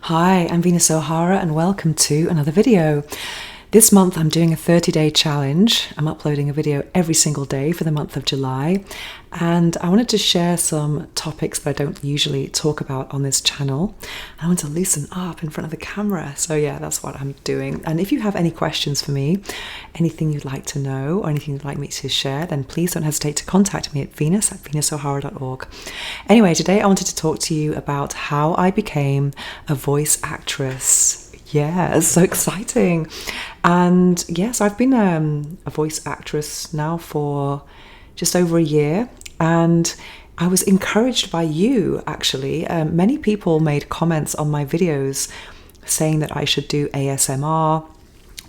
Hi, I'm Venus O'Hara and welcome to another video. This month I'm doing a 30-day challenge. I'm uploading a video every single day for the month of July, and I wanted to share some topics that I don't usually talk about on this channel. I want to loosen up in front of the camera, so yeah, that's what I'm doing. And if you have any questions for me, anything you'd like to know or anything you'd like me to share, then please don't hesitate to contact me at venus@venusohara.org. Anyway, today I wanted to talk to you about how I became a voice actress. Yeah, it's so exciting. And yes, I've been a voice actress now for just over a year, and I was encouraged by you, actually. Many people made comments on my videos saying that I should do ASMR,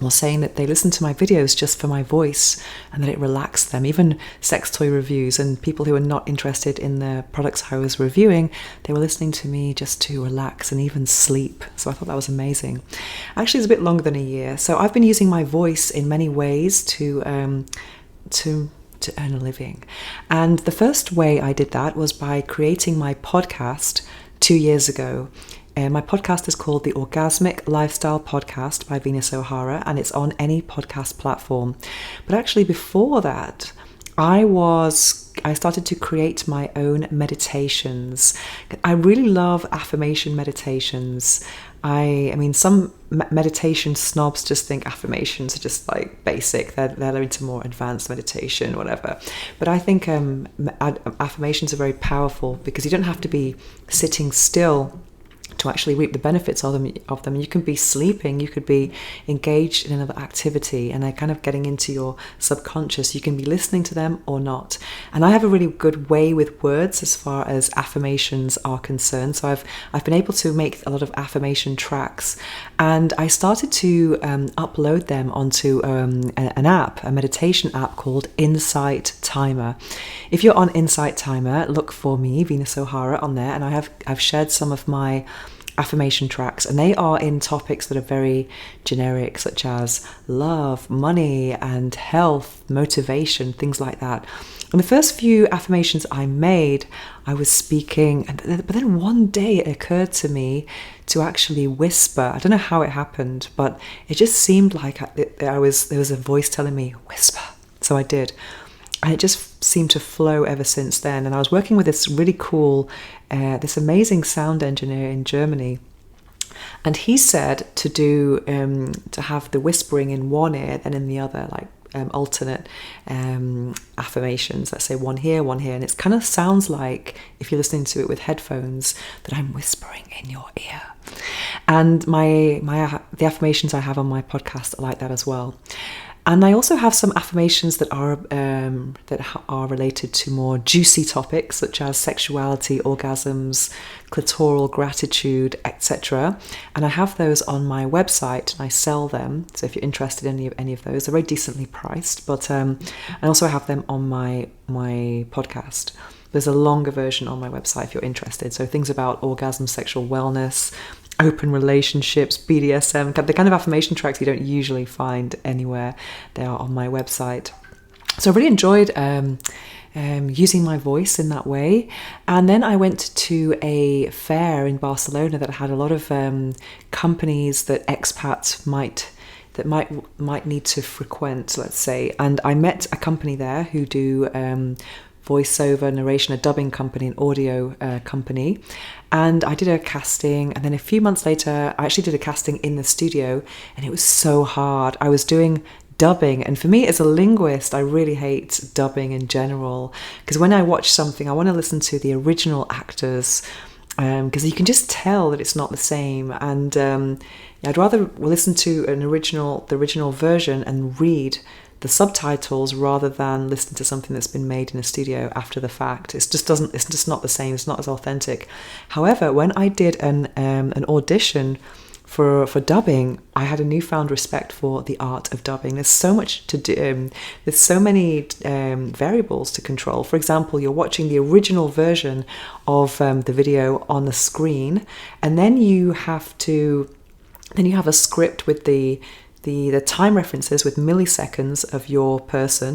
or saying that they listen to my videos just for my voice and that it relaxed them. Even sex toy reviews and people who were not interested in the products I was reviewing, they were listening to me just to relax and even sleep. So I thought that was amazing. Actually, it's a bit longer than a year. So I've been using my voice in many ways to earn a living. And the first way I did that was by creating my podcast 2 years ago. My podcast is called the Orgasmic Lifestyle Podcast by Venus O'Hara, and it's on any podcast platform. But actually before that, I started to create my own meditations. I really love affirmation meditations. I mean, some meditation snobs just think affirmations are just like basic. They're into more advanced meditation, whatever. But I think affirmations are very powerful because you don't have to be sitting still to actually reap the benefits of them. You can be sleeping, you could be engaged in another activity, and they're kind of getting into your subconscious. You can be listening to them or not. And I have a really good way with words as far as affirmations are concerned. So I've been able to make a lot of affirmation tracks, and I started to upload them onto an app, a meditation app called Insight Timer. If you're on Insight Timer, look for me, Venus O'Hara, on there, and I've shared some of my affirmation tracks, and they are in topics that are very generic, such as love, money, and health, motivation, things like that. And the first few affirmations I made, I was speaking, but then one day it occurred to me to actually whisper. I don't know how it happened, but it just seemed like there was a voice telling me, whisper. So I did. And it just seemed to flow ever since then. And I was working with this really cool, this amazing sound engineer in Germany. And he said to have the whispering in one ear, then in the other, like alternate affirmations. Let's say one here, and it kind of sounds like, if you're listening to it with headphones, that I'm whispering in your ear. And the affirmations I have on my podcast are like that as well. And I also have some affirmations that are related to more juicy topics, such as sexuality, orgasms, clitoral gratitude, etc. And I have those on my website, and I sell them. So if you're interested in any of those, they're very decently priced. But I also have them on my podcast. There's a longer version on my website if you're interested. So things about orgasm, sexual wellness, open relationships, BDSM, the kind of affirmation tracks you don't usually find anywhere. They are on my website. So I really enjoyed using my voice in that way. And then I went to a fair in Barcelona that had a lot of companies that expats might need to frequent, let's say. And I met a company there who do voiceover, narration, a dubbing company, an audio company. And I did a casting, and then a few months later, I actually did a casting in the studio, and it was so hard. I was doing dubbing, and for me as a linguist, I really hate dubbing in general, because when I watch something, I want to listen to the original actors, because you can just tell that it's not the same. And I'd rather listen to the original version and read the subtitles rather than listen to something that's been made in a studio after the fact. It's just not the same. It's not as authentic. However, when I did an audition for dubbing, I had a newfound respect for the art of dubbing. There's so much to do. There's so many variables to control. For example, you're watching the original version of the video on the screen, and then you have a script with the time references with milliseconds of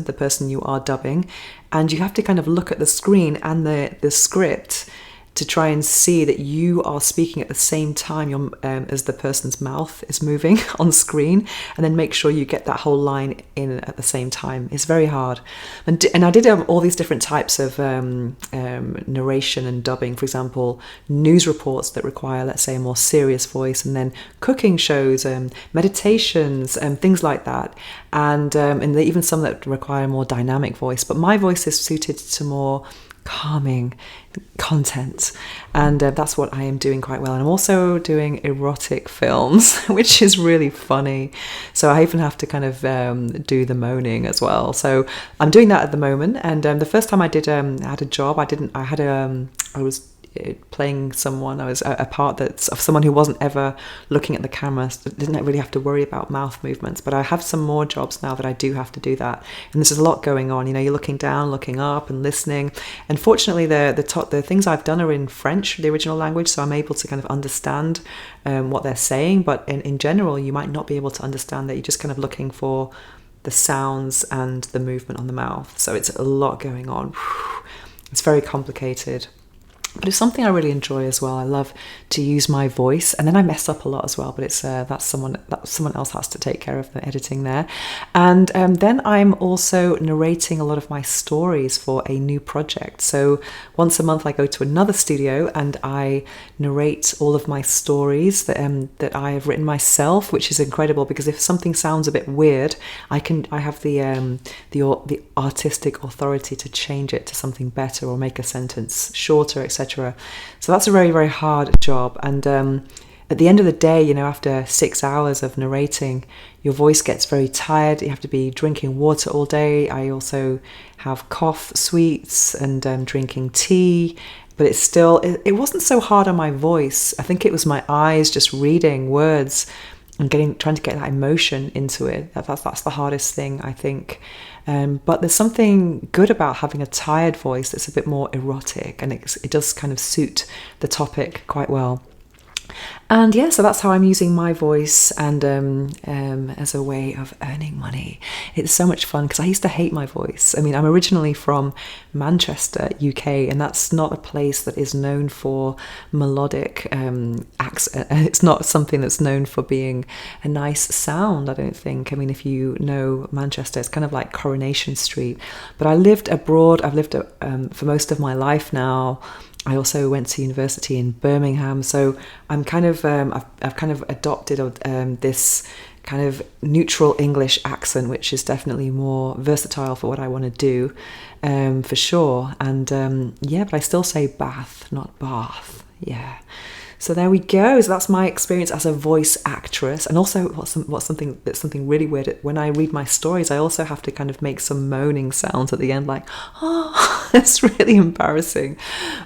the person you are dubbing, and you have to kind of look at the screen and the script to try and see that you are speaking at the same time as the person's mouth is moving on screen, and then make sure you get that whole line in at the same time. It's very hard. And I did all these different types of narration and dubbing. For example, news reports that require, let's say, a more serious voice, and then cooking shows, meditations, things like that. And even some that require a more dynamic voice. But my voice is suited to more calming content, and that's what I am doing quite well. And I'm also doing erotic films, which is really funny, so I even have to kind of do the moaning as well. So I'm doing that at the moment. And the first time I did I had a job, I was playing someone. I was a part that's of someone who wasn't ever looking at the camera, so didn't really have to worry about mouth movements. But I have some more jobs now that I do have to do that, and there's a lot going on. You're looking down, looking up, and listening. And fortunately, the things I've done are in French, the original language, so I'm able to kind of understand what they're saying. But in general, you might not be able to understand that. You're just kind of looking for the sounds and the movement on the mouth. So it's a lot going on. It's very complicated. But it's something I really enjoy as well. I love to use my voice, and then I mess up a lot as well. But it's that's someone else has to take care of the editing there. And then I'm also narrating a lot of my stories for a new project. So once a month I go to another studio and I narrate all of my stories that I have written myself, which is incredible because if something sounds a bit weird, I have the artistic authority to change it to something better or make a sentence shorter, etc. So that's a very, very hard job. And at the end of the day, after 6 hours of narrating, your voice gets very tired. You have to be drinking water all day. I also have cough sweets and drinking tea. But it's still, it wasn't so hard on my voice. I think it was my eyes just reading words and trying to get that emotion into it. That's the hardest thing, I think. But there's something good about having a tired voice that's a bit more erotic, and it does kind of suit the topic quite well. And yeah, so that's how I'm using my voice and as a way of earning money. It's so much fun because I used to hate my voice. I mean, I'm originally from Manchester, UK, and that's not a place that is known for melodic accent. It's not something that's known for being a nice sound, I don't think. I mean, if you know Manchester, it's kind of like Coronation Street. But I lived abroad. I've lived for most of my life now. I also went to university in Birmingham, so I'm kind of I've kind of adopted this kind of neutral English accent, which is definitely more versatile for what I want to do, for sure. And yeah, but I still say bath, not bath. Yeah. So there we go. So that's my experience as a voice actress. And also what's something really weird. When I read my stories, I also have to kind of make some moaning sounds at the end, like, oh, it's really embarrassing.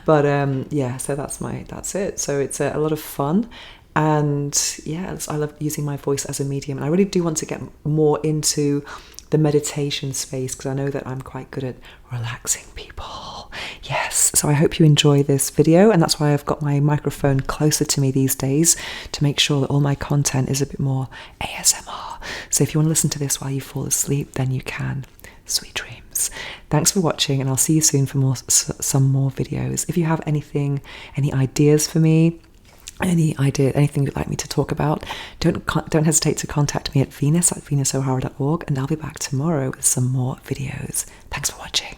But yeah, so that's it. So it's a lot of fun. And yeah, I love using my voice as a medium. And I really do want to get more into the meditation space because I know that I'm quite good at relaxing people. Yes, so I hope you enjoy this video, and that's why I've got my microphone closer to me these days to make sure that all my content is a bit more ASMR. So if you want to listen to this while you fall asleep, then you can. Sweet dreams. Thanks for watching, and I'll see you soon for some more videos. If you have any ideas for me, anything you'd like me to talk about, don't hesitate to contact me at venus@venusohara.org, and I'll be back tomorrow with some more videos. Thanks for watching.